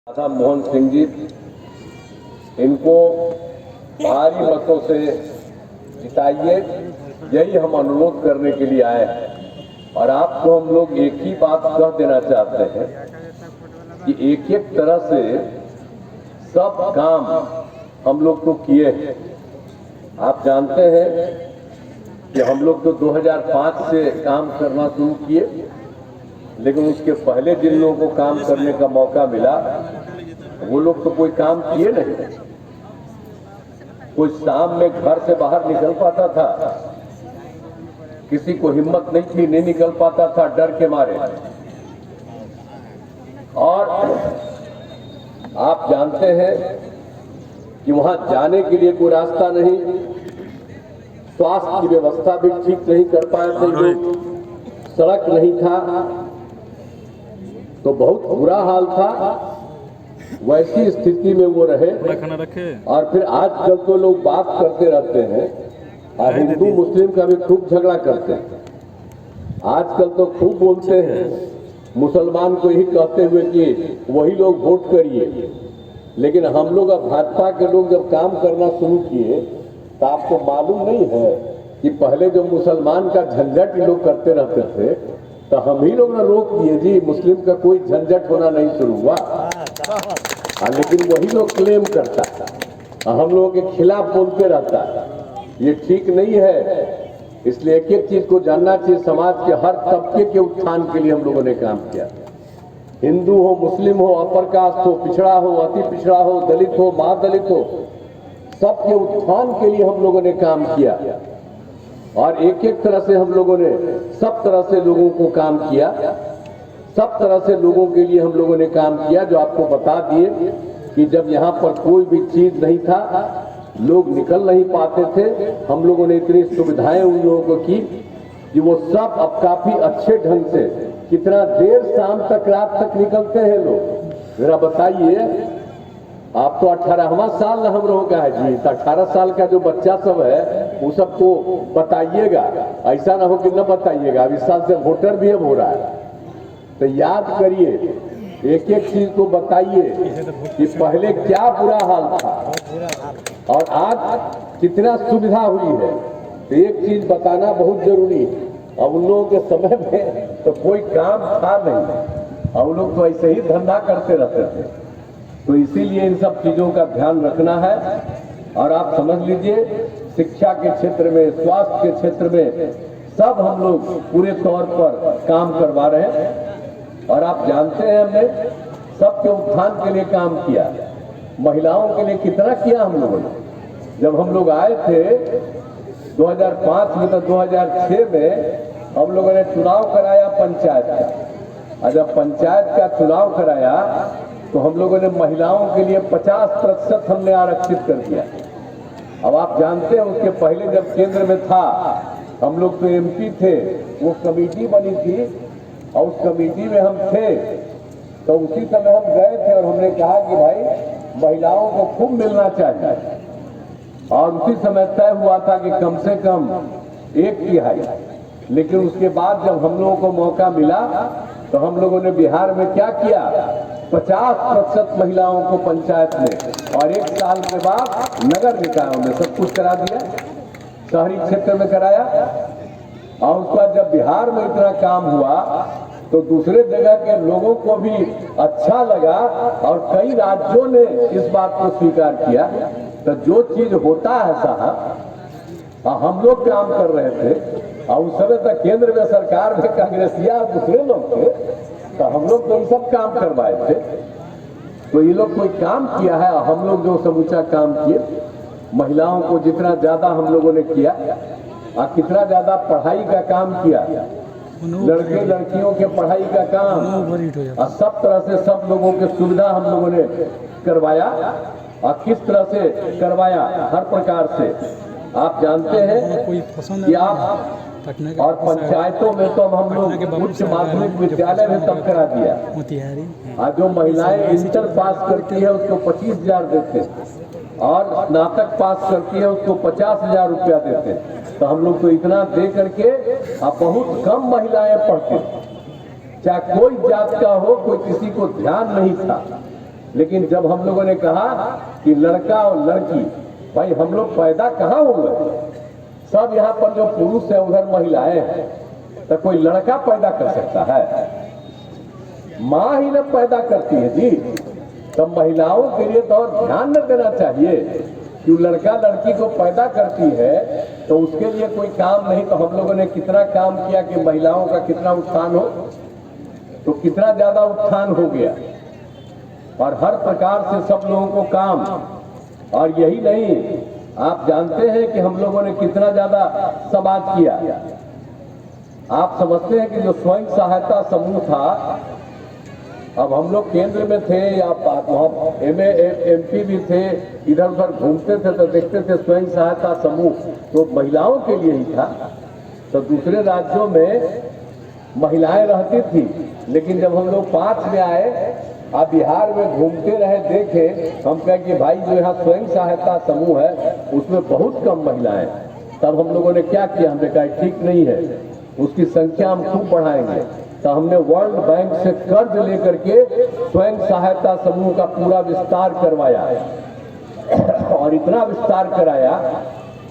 राधा मोहन सिंह जी, इनको भारी मतों से जिताइए, यही हम अनुरोध करने के लिए आए हैं। और आपको हम लोग एक ही बात कह देना चाहते हैं कि एक एक तरह से सब काम हम लोग तो किए हैं। आप जानते हैं कि हम लोग तो 2005 से काम करना शुरू किए, लेकिन उसके पहले जिन लोगों को काम करने का मौका मिला वो लोग तो कोई काम किए नहीं। कोई शाम में घर से बाहर निकल पाता था, किसी को हिम्मत नहीं थी, नहीं निकल पाता था डर के मारे। और आप जानते हैं कि वहां जाने के लिए कोई रास्ता नहीं, स्वास्थ्य की व्यवस्था भी ठीक नहीं कर पाए थे लोग, सड़क नहीं था, तो बहुत बुरा हाल था। वैसी स्थिति में वो रहे। और फिर आजकल तो लोग बात करते रहते हैं और हिंदू मुस्लिम का भी खूब झगड़ा करते हैं। आजकल तो खूब बोलते हैं, मुसलमान को ही कहते हुए कि वही लोग वोट करिए। लेकिन हम लोग अब भाजपा के लोग जब काम करना शुरू किए तो आपको मालूम नहीं है कि पहले जो मुसलमान का झंझट लोग करते रहते थे तो हम ही लोग ने रोक दिए जी, मुस्लिम का कोई झंझट होना नहीं शुरू हुआ। लेकिन वही लोग क्लेम करता था, हम लोगों के खिलाफ बोलते रहता है। ये ठीक नहीं है। इसलिए एक एक चीज को जानना चाहिए। समाज के हर तबके के उत्थान के लिए हम लोगों ने काम किया। हिंदू हो, मुस्लिम हो, अपर कास्ट हो, पिछड़ा हो, अति पिछड़ा हो, दलित हो, महादलित हो, सबके उत्थान के लिए हम लोगों ने काम किया। और एक एक तरह से हम लोगों ने सब तरह से लोगों को काम किया, सब तरह से लोगों के लिए हम लोगों ने काम किया। जो आपको बता दिए कि जब यहाँ पर कोई भी चीज नहीं था, लोग निकल नहीं पाते थे, हम लोगों ने इतनी सुविधाएं उन लोगों को की कि वो सब अब काफी अच्छे ढंग से, कितना देर शाम तक रात तक निकलते हैं लोग। जरा बताइए, आप तो 18वां साल हम लोगों का है जी, तो 18 साल का जो बच्चा सब है वो सबको बताइएगा, ऐसा ना हो कि न बताइएगा। अब इस साल से वोटर भी अब हो रहा है, तो याद करिए, एक एक चीज को बताइए कि पहले क्या बुरा हाल था और आज कितना सुविधा हुई है। तो एक चीज बताना बहुत जरूरी है। अब उन लोगों के समय में तो कोई काम था नहीं, और लोग तो ऐसे ही धंधा करते रहते थे। तो इसीलिए इन सब चीजों का ध्यान रखना है। और आप समझ लीजिए, शिक्षा के क्षेत्र में, स्वास्थ्य के क्षेत्र में सब हम लोग पूरे तौर पर काम करवा रहे हैं। और आप जानते हैं हमने सबके उत्थान के लिए काम किया। महिलाओं के लिए कितना किया हम लोगों ने। जब हम लोग आए थे 2005 में, तो 2006 में हम लोगों ने चुनाव कराया पंचायत का। और जब पंचायत का चुनाव कराया तो हम लोगों ने महिलाओं के लिए 50% हमने आरक्षित कर दिया। अब आप जानते हैं, उसके पहले जब केंद्र में था, हम लोग तो एमपी थे, वो कमेटी बनी थी और उस कमेटी में हम थे। तो उसी समय हम गए थे और हमने कहा कि भाई महिलाओं को खूब मिलना चाहिए। और उसी समय तय हुआ था कि कम से कम 1/3। लेकिन उसके बाद जब हम लोगों को मौका मिला तो हम लोगों ने बिहार में क्या किया, 50% महिलाओं को पंचायत में, और 1 साल के बाद नगर निकायों में सब कुछ करा दिया, शहरी क्षेत्र में कराया। और उसके बाद जब बिहार में इतना काम हुआ तो दूसरे जगह के लोगों को भी अच्छा लगा और कई राज्यों ने इस बात को स्वीकार किया। तो जो चीज होता है साहब, हम लोग काम कर रहे थे और उस समय तक केंद्र में सरकार में कांग्रेसिया दूसरे लोग थे, तो हम लोग तो ये सब काम करवाए थे। तो ये लोग कोई काम किया है, हम लोग जो समूचा काम किए, महिलाओं को जितना ज्यादा हम लोगों ने किया और कितना ज्यादा पढ़ाई का काम किया, लड़के लड़कियों के पढ़ाई का काम, और सब तरह से सब लोगों के सुविधा हम लोगों ने करवाया। और किस तरह से करवाया, हर प्रकार से। आप जानते हैं कि आप और पंचायतों में तो हम लोग उच्च माध्यमिक विद्यालय में तब करा दिया। और जो महिलाएं इंटर पास करती है उसको 25,000 देते हैं, और स्नातक पास करती है उसको 50,000 रुपया देते हैं। तो हम लोग तो इतना दे करके अब बहुत कम महिलाएं पढ़ती, चाहे कोई जात का हो, कोई किसी को ध्यान नहीं था। लेकिन जब हम लोगों ने कहा कि लड़का और लड़की, भाई हम लोग पैदा कहाँ हुए? सब यहाँ पर जो पुरुष है उधर महिलाएं हैं, तो कोई लड़का पैदा कर सकता है? माँ ही न पैदा करती है जी। तो महिलाओं के लिए तो और ध्यान न देना चाहिए कि लड़का लड़की को पैदा करती है तो उसके लिए कोई काम नहीं। तो हम लोगों ने कितना काम किया कि महिलाओं का कितना उत्थान हो, तो कितना ज्यादा उत्थान हो गया, और हर प्रकार से सब लोगों को काम। और यही नहीं, आप जानते हैं कि हम लोगों ने कितना ज्यादा समाज किया। आप समझते हैं कि जो स्वयं सहायता समूह था, अब हम लोग केंद्र में थे या वहाँ MP भी थे, इधर उधर घूमते थे तो देखते थे स्वयं सहायता समूह तो महिलाओं के लिए ही था। तो दूसरे राज्यों में महिलाएं रहती थी, लेकिन जब हम लोग 5 में आए, आप बिहार में घूमते रहे, देखे, हम कहे कि भाई जो यहाँ स्वयं सहायता समूह है उसमें बहुत कम महिलाएं। तब हम लोगों ने क्या किया, हमने कहा ठीक नहीं है, उसकी संख्या हम खूब बढ़ाएंगे। तो हमने वर्ल्ड बैंक से कर्ज लेकर के स्वयं सहायता समूह का पूरा विस्तार करवाया और इतना विस्तार कराया,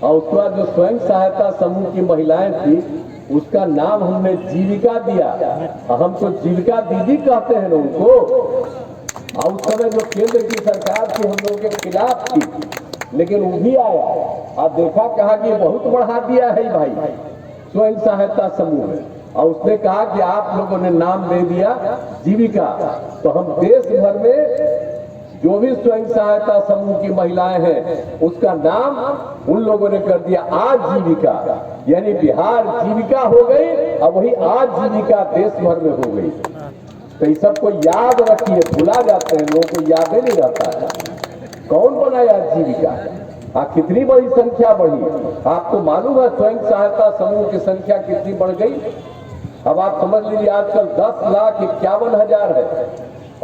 और उसके बाद जो स्वयं सहायता समूह की महिलाएं थी उसका नाम हमने जीविका दिया। हम तो जीविका दीदी कहते हैं लोगों को। और उस समय जो केंद्र की सरकार थी हम लोगों के खिलाफ थी, लेकिन वो भी आया और देखा, कहा कि बहुत बढ़ा दिया है भाई स्वयं सहायता समूह में, और उसने कहा कि आप लोगों ने नाम दे दिया जीविका। तो हम देश भर में जो भी स्वयं सहायता समूह की महिलाएं हैं उसका नाम उन लोगों ने कर दिया आजीविका, यानी बिहार जीविका हो गई, अब वही आजीविका देश भर में हो गई। तो ये सबको याद रखिए, भुला जाते हैं, लोगों को याद ही नहीं रहता है कौन बनाया आजीविका। कितनी बड़ी संख्या बढ़ी, आपको मालूम है स्वयं सहायता समूह की संख्या कितनी बढ़ गई? अब आप समझ लीजिए आजकल 10,51,000 है,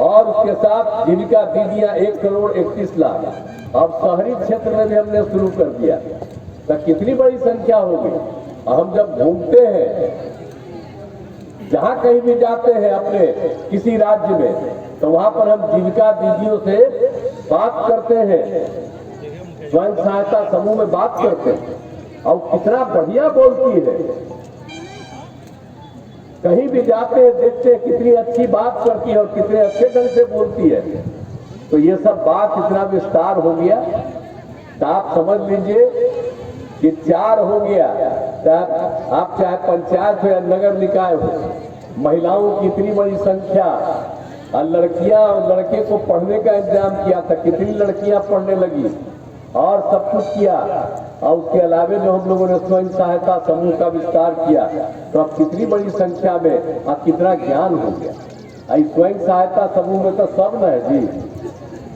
और उसके साथ जीविका दीदियां 1,31,00,000। अब शहरी क्षेत्र में भी हमने शुरू कर दिया, तो कितनी बड़ी संख्या होगी। हम जब घूमते हैं, जहां कहीं भी जाते हैं अपने किसी राज्य में, तो वहां पर हम जीविका दीदियों से बात करते हैं, स्वयं सहायता समूह में बात करते हैं, और कितना बढ़िया बोलती है। कहीं भी जाते हैं देखते हैं कितनी अच्छी बात करती है और कितने अच्छे ढंग से बोलती है। तो ये सब बात इतना विस्तार हो गया, तो आप समझ लीजिए कि 4 हो गया। आप चाहे पंचायत हो या नगर निकाय हो, महिलाओं की इतनी बड़ी संख्या, और लड़कियां और लड़के को पढ़ने का इंतजाम किया था, कितनी लड़कियां पढ़ने लगी और सब कुछ किया। और उसके अलावा जो हम लोगों ने स्वयं सहायता समूह का विस्तार किया, तो अब कितनी बड़ी संख्या में अब कितना ज्ञान हो गया। स्वयं सहायता समूह में तो सब न है जी,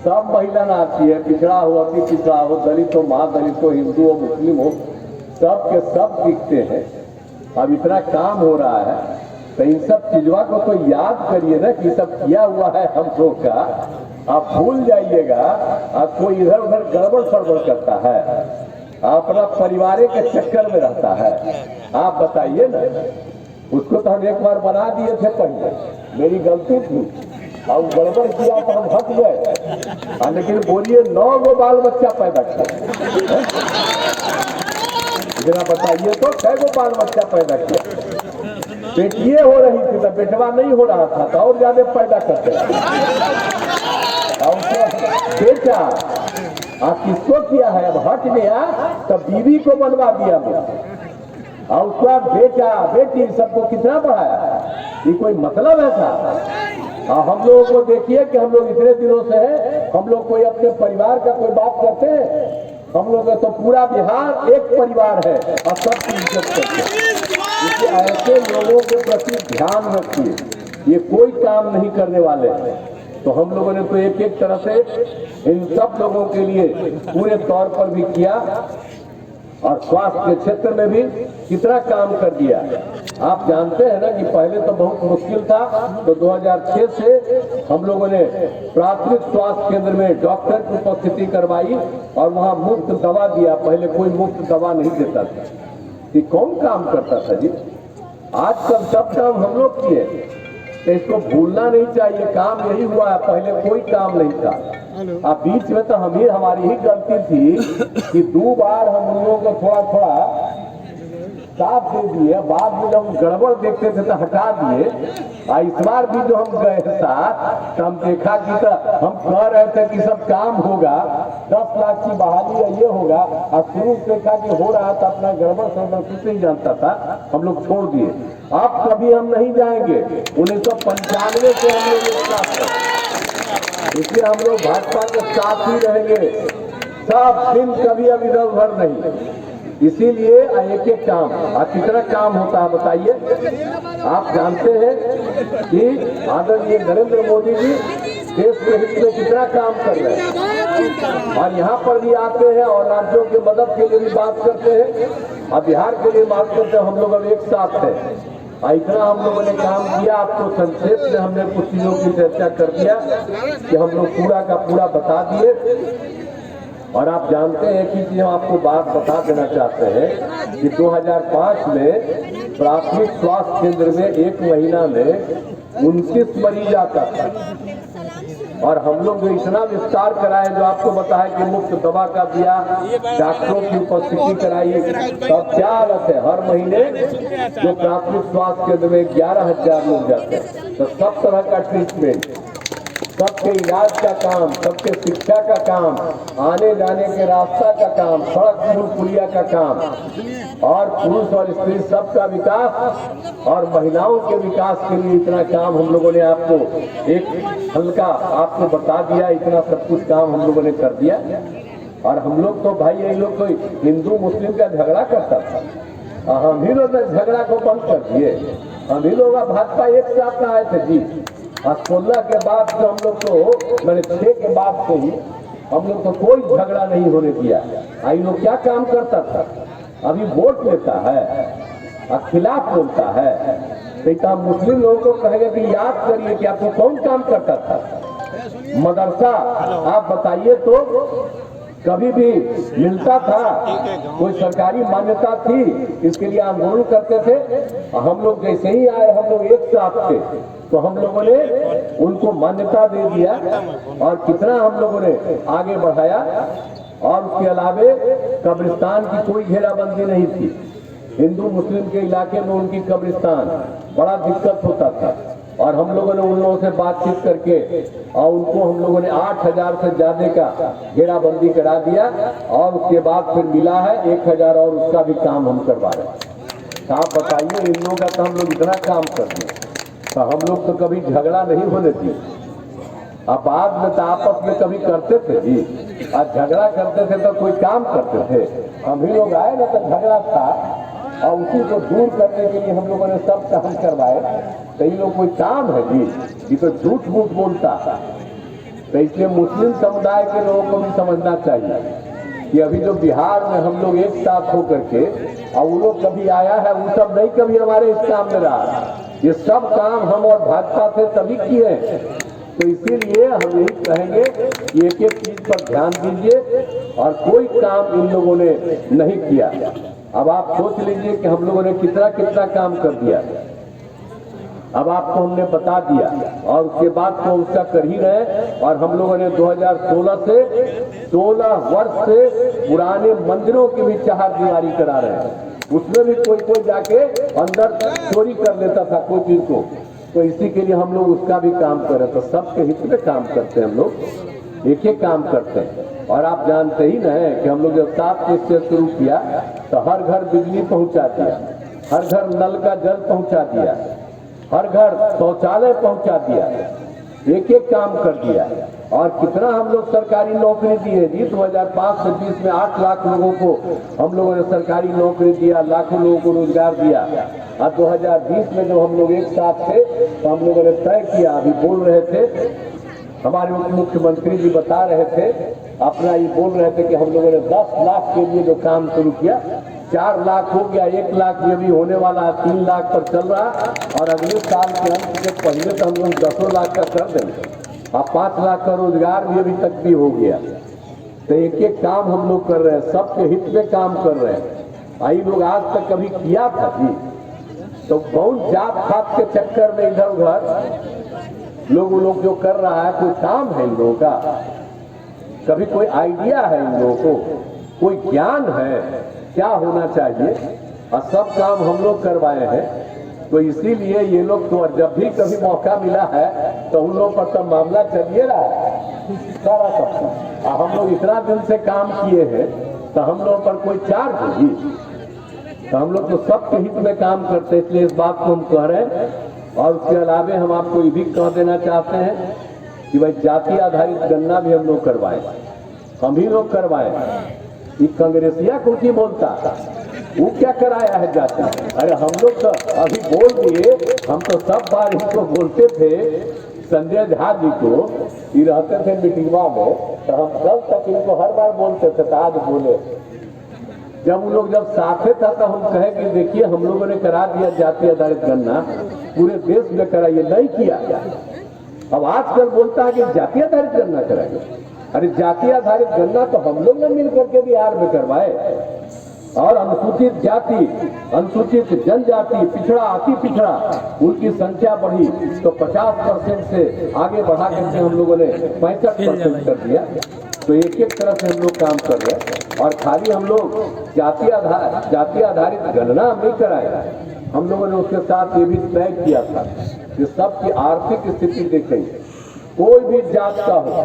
सब महिला आती है, पिछड़ा हो, अति पिछड़ा हो, दलित हो, महादलित हो, हिंदू हो, मुस्लिम हो, सब के सब सीखते हैं। अब इतना काम हो रहा है, तो इन सब चीजों को तो याद करिए ना कि सब किया हुआ है हम लोग का। आप भूल जाइएगा, आप कोई इधर उधर गड़बड़ सड़बड़ करता है, अपना परिवार के चक्कर में रहता है। आप बताइए ना, उसको तो हम एक बार बना दिए थे पहले, मेरी गलती थी, और गड़बड़ किया तो हम हट गए। लेकिन बोलिए 9 गो बाल बच्चा पैदा किया, जरा बताइए तो 6 गो बाल बच्चा पैदा किया। बेटिए हो रही थी तो बेटवा नहीं हो रहा था, तो और ज्यादा पैदा करते बेटा। किसको किया है? अब हट गया तो बीवी को बनवा दिया और उसका बेटा बेटी सबको कितना बढ़ाया। ये कोई मतलब है था? हम लोगों को देखिए कि हम लोग इतने दिनों से हैं, हम लोग कोई अपने परिवार का कोई बात करते हैं? हम लोग तो पूरा बिहार एक परिवार है और सबकी इज्जत करते हैं। इसलिए ऐसे लोगों के प्रति ध्यान रखिए, ये कोई काम नहीं करने वाले हैं। तो हम लोगों ने तो एक एक तरह से इन सब लोगों के लिए पूरे तौर पर भी किया, और स्वास्थ्य के क्षेत्र में भी कितना काम कर दिया। आप जानते हैं ना कि पहले तो बहुत मुश्किल था, तो 2006 से हम लोगों ने प्राथमिक स्वास्थ्य केंद्र में डॉक्टर की उपस्थिति करवाई और वहां मुफ्त दवा दिया। पहले कोई मुफ्त दवा नहीं देता था। ये कौन काम करता था जी? आजकल सब काम हम लोग किए। तो इसको भूलना नहीं चाहिए। काम यही हुआ है, पहले कोई काम नहीं था। अब बीच में तो हमारी ही गलती थी कि 2 बार हम उन लोगों को थोड़ा थोड़ा साथ दे दिए, बाद में जब गड़बड़ देखते थे तो हटा दिए। इस बार भी जो हम गए साथ तो हम देखा कि तो हम कह रहे थे कि सब काम होगा, 10 लाख की बहाली है, ये होगा, और शुरू से देखा कि हो रहा था, अपना गड़बड़ सड़बड़ कुछ नहीं जानता था, हम लोग छोड़ दिए। अब कभी हम नहीं जाएंगे, 1995 से हम लोग एक साथ हैं, इसलिए हम लोग भाजपा के साथ ही रहेंगे, सब दिन कभी अब इधर उधर नहीं। इसीलिए एक एक काम, कितना काम होता है बताइए। आप जानते हैं कि आदरणीय नरेंद्र मोदी जी देश के हित में कितना काम कर रहे हैं, और यहाँ पर भी आते हैं और राज्यों की मदद के लिए भी बात करते हैं, और बिहार के लिए बात करते हैं। हम लोग अब एक साथ हैं, इतना हम लोगों ने काम किया। आपको संक्षेप में हमने कुछ चीजों की चर्चा कर दिया कि हम लोग पूरा का पूरा बता दिए। और आप जानते हैं कि हम आपको बात बता देना चाहते हैं कि 2005 में प्राथमिक स्वास्थ्य केंद्र में एक महीना में 29 मरीज आता था, और हम लोग जो इतना विस्तार कराए, जो आपको बताया कि मुफ्त दवा का दिया, डॉक्टरों की उपस्थिति कराई, तब क्या हालत है। हर महीने जो प्राथमिक स्वास्थ्य केंद्र में 11,000 लोग जाते हैं, तो सब तरह का ट्रीटमेंट, सबके इलाज का काम, सबके शिक्षा का काम, आने जाने के रास्ता का काम, सड़क पुल पुलिया का काम, और पुरुष और स्त्री सबका विकास और महिलाओं के विकास के लिए इतना काम हम लोगों ने आपको एक हल्का आपको बता दिया। इतना सब कुछ काम हम लोगों ने कर दिया। और हम लोग तो भाई, ये लोग कोई हिंदू मुस्लिम का झगड़ा करता था, हम ही लोग झगड़ा को बंद कर दिए। हम ही लोग भाजपा एक साथ आए थे जी। 16 के बाद से हम लोग तो, मैंने 6 के बाद से ही हम लोग तो कोई झगड़ा नहीं होने दिया। आई लोग क्या काम करता था, अभी वोट लेता है और खिलाफ बोलता है। तो मुस्लिम लोगों को कहेगा कि याद करिए कि आपको कौन काम करता था। मदरसा आप बताइए तो कभी भी मिलता था, कोई सरकारी मान्यता थी, इसके लिए आंदोलन करते थे। हम लोग जैसे ही आए, हम लोग एक साथ थे, तो हम लोगों ने उनको मान्यता दे दिया, और कितना हम लोगों ने आगे बढ़ाया। और उसके अलावे कब्रिस्तान की कोई घेराबंदी नहीं थी। हिंदू मुस्लिम के इलाके में उनकी कब्रिस्तान बड़ा दिक्कत होता था, और हम लोगों ने उन लोगों से बातचीत करके और उनको हम लोगों ने 8,000 से ज्यादा का घेराबंदी करा दिया। और उसके बाद फिर मिला है 1,000, और उसका भी काम हम करवा रहे हैं। आप बताइए, इन लोगों का तो हम लोग इतना काम कर दिए, तो हम लोग तो कभी झगड़ा नहीं होने दिए। अब बाद में तो आपस में कभी करते थे जी, और झगड़ा करते थे तो कोई काम करते थे। हम ही लोग आए ना तो झगड़ा था, और उसी को दूर करने के लिए हम लोगों ने सब काम करवाए। तो ये लोग कोई काम है जी, ये तो झूठ मूठ बोलता है। तो इसलिए मुस्लिम समुदाय के लोगों को भी समझना चाहिए कि अभी जो बिहार में हम लोग एक साथ होकर के, और वो लोग कभी आया है, वो सब नहीं कभी हमारे इस काम में रहा। ये सब काम हम और भाजपा से तभी किए। तो इसीलिए हम यही कहेंगे कि एक एक चीज पर ध्यान दीजिए, और कोई काम इन लोगों ने नहीं किया। अब आप सोच लीजिए कि हम लोगों ने कितना कितना काम कर दिया। अब आपको हमने बता दिया, और उसके बाद तो उसका कर ही रहे। और हम लोगों ने 2016 से 16 वर्ष से पुराने मंदिरों की भी चहारदीवारी करा रहे हैं। उसमें भी कोई जाके अंदर चोरी कर लेता था कोई चीज को, तो इसी के लिए हम लोग उसका भी काम कर रहे। तो सबके हित में काम करते हैं, हम लोग एक एक काम करते हैं। और आप जानते ही ना है कि हम लोग जब 7 से शुरू किया तो हर घर बिजली पहुंचा दिया, हर घर नल का जल पहुंचा दिया, हर घर शौचालय पहुंचा दिया, एक एक काम कर दिया। और कितना हम लोग सरकारी नौकरी दिए जी। 2005 से 20 में 8 लाख लोगों को हम लोगों ने सरकारी नौकरी दिया, लाखों लोगों को रोजगार दिया। और 2020 में जब हम लोग एक साथ थे तो हम लोगों ने तय किया, अभी बोल रहे थे हमारे उप मुख्यमंत्री जी बता रहे थे, अपना ये बोल रहे थे कि हम लोगों ने 10 लाख के लिए जो काम शुरू किया, 4 लाख हो गया, 1 लाख ये भी होने वाला है, 3 लाख पर चल रहा। और अगले साल के अंत से पहले तो हम लोग 10 लाख का कर देंगे, और 5 लाख का रोजगार भी अभी तक भी हो गया। तो एक एक काम हम लोग कर रहे हैं, सबके हित में काम कर रहे हैं। आई लोग आज तक कभी किया था जी, तो बहुत जात पात के चक्कर में इधर उधर लोग जो कर रहा है, कोई काम है इन लोगों का? कभी कोई आइडिया है इन लोगों को? कोई ज्ञान है क्या होना चाहिए? और सब काम हम लोग करवाए हैं। तो इसीलिए ये लोग तो जब भी कभी मौका मिला है तो उन लोगों पर तो मामला चलिए रहा है सारा सब। हम लोग इतना दिन से काम किए हैं तो हम लोगों पर कोई चार्ज होगी? तो हम लोग तो सबके हित में काम करते हैं, इसलिए इस बात को हम कह रहे हैं। और उसके अलावे हम आपको ये भी कह देना चाहते हैं कि भाई जाति आधारित गणना भी हम लोग करवाए, हम ही लोग करवाए। ये कांग्रेसिया कुछ ही बोलता, वो क्या कराया है जाति? अरे हम लोग तो अभी बोल दिए, हम तो सब बार इसको बोलते थे संजय झा जी को, ये रहते थे मीटिंगवा में, तो हम कल तक इनको हर बार बोलते थे, आज बोले। जब उन लोग जब साथे था तो हम कहे कि देखिए हम लोगों ने करा दिया जाति आधारित गणना, पूरे देश में कराइए, नहीं किया। अब आजकल बोलता है कि जाति आधारित गणना कराइए। अरे जाति आधारित गणना तो हम लोग ने मिल करके बिहार में करवाए। और अनुसूचित जाति, अनुसूचित जनजाति, पिछड़ा, अति पिछड़ा, उनकी संख्या बढ़ी तो 50% से आगे बढ़ा करके हम लोगों ने 65% कर दिया। तो एक एक तरह से हम लोग काम कर रहे हैं। और खाली हम लोग जाति आधारित गणना नहीं कराए, हम लोगों ने उसके साथ ये भी तय किया था कि सबकी आर्थिक स्थिति देखेंगे। कोई भी जात का हो,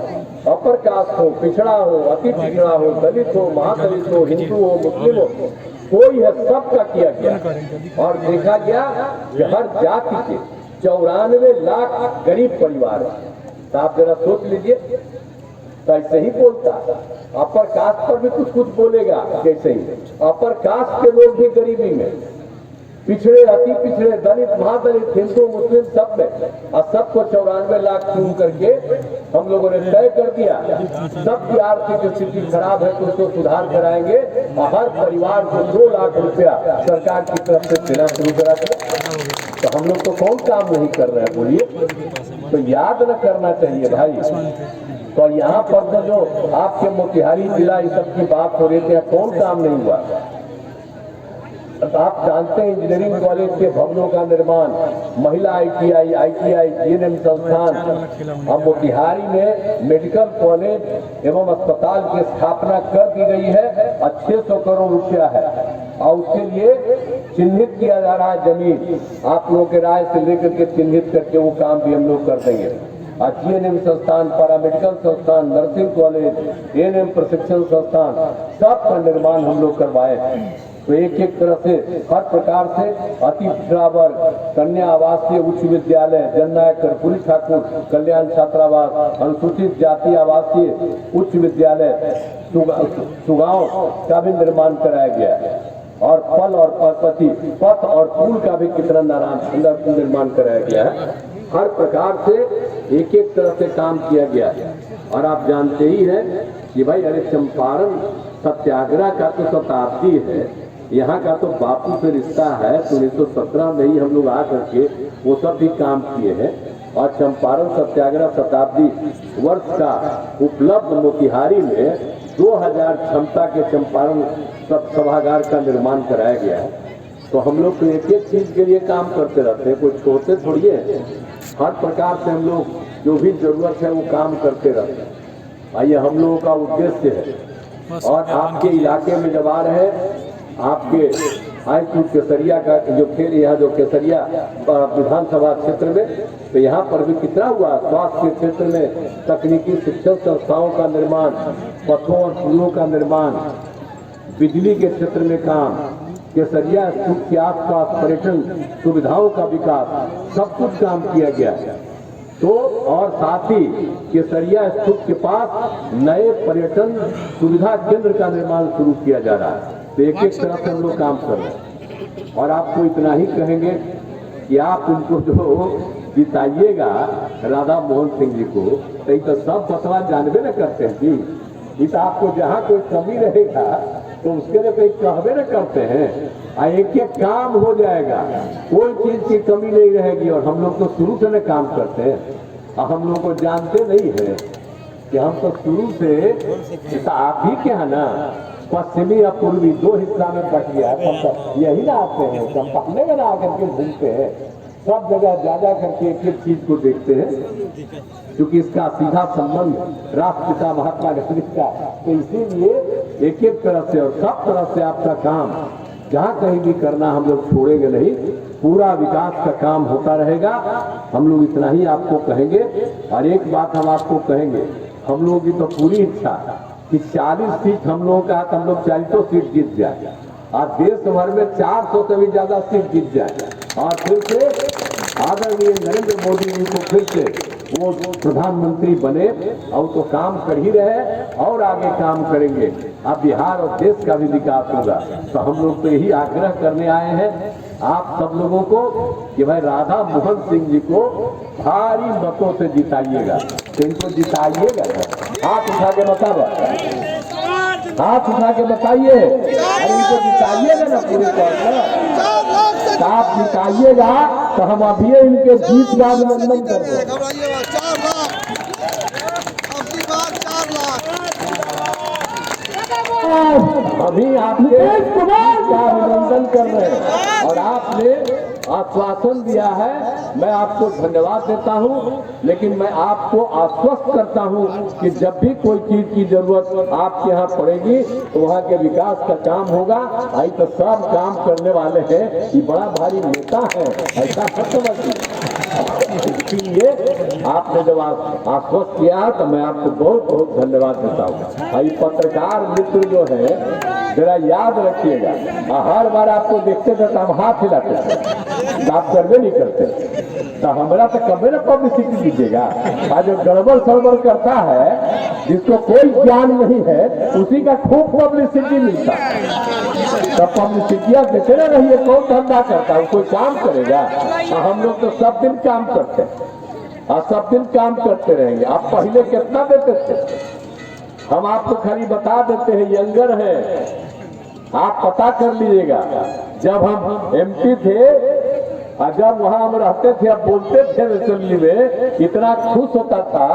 अपर कास्ट हो, पिछड़ा हो, अति पिछड़ा हो, दलित हो, महादलित हो, हिंदू हो, मुस्लिम हो, कोई है, सबका किया गया। और देखा गया कि हर जाति के 94 लाख गरीब परिवार है। तो आप जरा सोच लीजिए, तो ऐसे ही बोलता, अपर कास्ट पर भी कुछ बोलेगा कैसे ही। अपर कास्ट के लोग भी गरीबी में, पिछड़े, अति पिछड़े, दलित, महादलित, हिंदू, मुस्लिम, सब में, और सबको 94 लाख चुन करके हम लोगों ने तय कर दिया। सबकी आर्थिक स्थिति खराब है तो उसको सुधार कराएंगे और हर परिवार को 2 लाख रुपया सरकार की तरफ से देना शुरू करा दें। तो हम लोग तो कौन काम नहीं कर रहे हैं बोलिए? तो याद न करना चाहिए भाई। तो यहाँ पर तो जो आपके मोतिहारी जिला इस सब की बात हो रही थी, कौन काम नहीं हुआ? आप जानते हैं इंजीनियरिंग कॉलेज के भवनों का निर्माण, महिला ITI, GNM संस्थान, अब मोतिहारी में मेडिकल कॉलेज एवं अस्पताल की स्थापना कर दी गई है और 600 करोड़ रुपया है। और उसके लिए चिन्हित किया जा रहा है जमीन, आप लोगों के राय से लेकर के चिन्हित करके वो काम भी हम लोग कर देंगे। और GNM संस्थान, पैरामेडिकल संस्थान, नर्सिंग कॉलेज, ANM प्रशिक्षण संस्थान, सब का निर्माण हम लोग करवाए हैं। तो एक एक तरह से हर प्रकार से अति पिछड़ा वर्ग, कन्या आवासीय उच्च विद्यालय, जननायक कर्पूरी ठाकुर कल्याण छात्रावास, अनुसूचित जाति आवासीय उच्च विद्यालय सुगांव का भी निर्माण कराया गया है। और फल और पथ और पुल का भी कितना निर्माण कराया गया है। हर प्रकार से एक एक तरह से काम किया गया है। और आप जानते ही हैं कि भाई अरे चंपारण सत्याग्रह का तो शताब्दी है, यहाँ का तो बापू से रिश्ता है। तो 1917 में ही हम लोग आ करके वो सब भी काम किए हैं। और चंपारण सत्याग्रह शताब्दी वर्ष का उपलब्ध मोतिहारी में 2000 क्षमता के चंपारण सभागार का निर्माण कराया गया है। तो हम लोग तो एक एक चीज के लिए काम करते रहते हैं, कोई छोड़ते थोड़ी है। हर प्रकार से हम लोग जो भी जरूरत है वो काम करते रहते हैं। आइए हम लोगों का उद्देश्य है। और आपके इलाके में जब आ रहे आपके आयपुर केसरिया का जो खेल, यहाँ जो केसरिया विधानसभा क्षेत्र में, तो यहाँ पर भी कितना हुआ। स्वास्थ्य के क्षेत्र में तकनीकी शिक्षण संस्थाओं का निर्माण, पथों और पुलों का निर्माण, बिजली के क्षेत्र में काम, केसरिया स्तूप के आसपास पर्यटन सुविधाओं का विकास, सब कुछ काम किया गया है। तो और साथ ही केसरिया स्तूप के पास नए पर्यटन सुविधा केंद्र का निर्माण शुरू किया जा रहा है। तो एक एक तरह से हम लोग काम कर रहे हैं। और आपको इतना ही कहेंगे कि आप उनको जो जिताइएगा राधा मोहन सिंह जी को, तो सब बतवा जानबे न करते हैं जी। इस आपको जहाँ कोई कमी रहेगा तो उसके लिए कोई कहबे न करते हैं। एक एक काम हो जाएगा, कोई चीज की कमी नहीं रहेगी। और हम लोग तो शुरू से न काम करते हैं, और हम लोग को जानते नहीं है कि हम तो शुरू से आप ही क्या है ना, पश्चिमी और पूर्वी दो हिस्सा में बट गया है। सब यही ना आते हैं, चंपाने में ना आकर के घूमते हैं, सब जगह जा करके एक एक चीज को देखते हैं, क्योंकि इसका सीधा संबंध राष्ट्रपिता महात्मा गांधी का। तो इसीलिए एक एक तरह से और सब तरह से आपका काम जहाँ कहीं भी करना हम लोग छोड़ेंगे नहीं, पूरा विकास का काम होता रहेगा। हम लोग इतना ही आपको कहेंगे। और एक बात हम आपको कहेंगे, हम लोगों की तो पूरी इच्छा कि 40 सीट हम लोगों का, हम लोग 40 सीट जीत जाए और देश भर में 400 से भी ज्यादा सीट जीत जाए और फिर से आदरणीय नरेंद्र मोदी जी को फिर से वो प्रधानमंत्री बने। और तो काम कर ही रहे और आगे काम करेंगे। अब बिहार और देश का भी विकास होगा। तो हम लोग तो यही आग्रह करने आए हैं आप सब लोगों को कि भाई राधा मोहन सिंह जी को भारी मतों से जिताइएगा। तो इनको जिताइएगा, हाथ उठा के बताओ, हाथ उठा के बताइए। अरे इनको जिताइएगा ना पूरी तौर पर, आप जिताइएगा तो हम अभी इनके जीत का अभिनंदन कर दें। 4 लाख, अब की बार 4 लाख। अभी आपके का अभिनंदन कर रहे हैं और आपने आश्वासन दिया है। मैं आपको धन्यवाद देता हूं, लेकिन मैं आपको आश्वस्त करता हूं कि जब भी कोई चीज की जरूरत आपके यहाँ पड़ेगी तो वहाँ के विकास का काम होगा। आई तो सब काम करने वाले हैं, ये बड़ा भारी नेता है, ऐसा मत समझिए। इसलिए आपने जब आश्वस्त किया तो मैं आपको बहुत बहुत धन्यवाद देता हूँ। भाई पत्रकार मित्र जो है जरा याद रखिएगा, हर बार आपको देखते थे तो हम हाथ हिलाते थे, आप करवे नहीं करते, तो हमारा तो कभी ना पब्लिसिटी दीजिएगा। आज जो गड़बड़ सड़बड़ करता है, जिसको कोई ज्ञान नहीं है, उसी का खूब पब्लिसिटी मिलता है। तो पब्लिसिटियां देते ना रहिए, कौन धंधा करता है, कोई काम करेगा। हम लोग तो सब दिन काम करते हैं और सब दिन काम करते रहेंगे। आप पहले कितना देते थे, हम आपको खाली बता देते हैं, यंगर है, आप पता कर लीजिएगा। जब हम एमपी थे और जब वहां हम रहते थे, अब बोलते थे असेंबली में, इतना खुश होता था।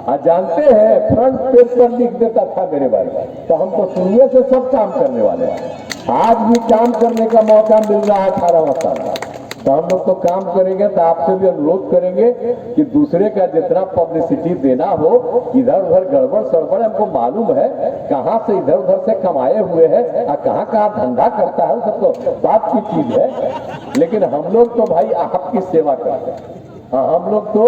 और जानते हैं फ्रंट पेज पर लिख देता था मेरे बारे में। तो हम तो शुरू से सब काम करने वाले हैं। आज भी काम करने का मौका मिल रहा है 18 साल। तो हम लोग तो काम करेंगे। तो आपसे भी अनुरोध करेंगे कि दूसरे का जितना पब्लिसिटी देना हो, इधर उधर गड़बड़ सड़बड़ हमको मालूम है, कहाँ से इधर उधर से कमाए हुए हैं और कहाँ कहाँ धंधा करता है, सब तो बात की चीज है। लेकिन हम लोग तो भाई आपकी सेवा करते हैं। हम लोग तो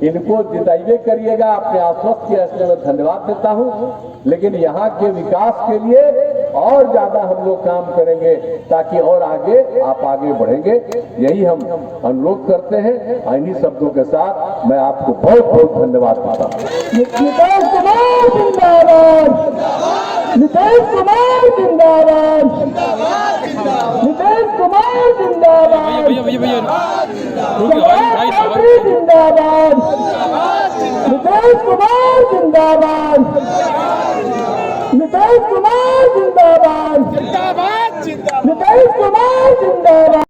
इनको जिताइए करिएगा, आपने आश्वस्त किया, इसलिए मैं धन्यवाद देता हूं। लेकिन यहाँ के विकास के लिए और ज्यादा हम लोग काम करेंगे, ताकि और आगे आप आगे बढ़ेंगे। यही हम अनुरोध करते हैं। इन्हीं शब्दों के साथ मैं आपको बहुत बहुत धन्यवाद देता हूँ। नीतीश कुमार जिंदाबाद, नीतीश कुमार जिंदाबाद, नीतीश कुमार जिंदाबाद, जिंदाबाद, नीतीश कुमार जिंदाबाद, नीतीश कुमार जिंदाबाद, नीतीश कुमार जिंदाबाद।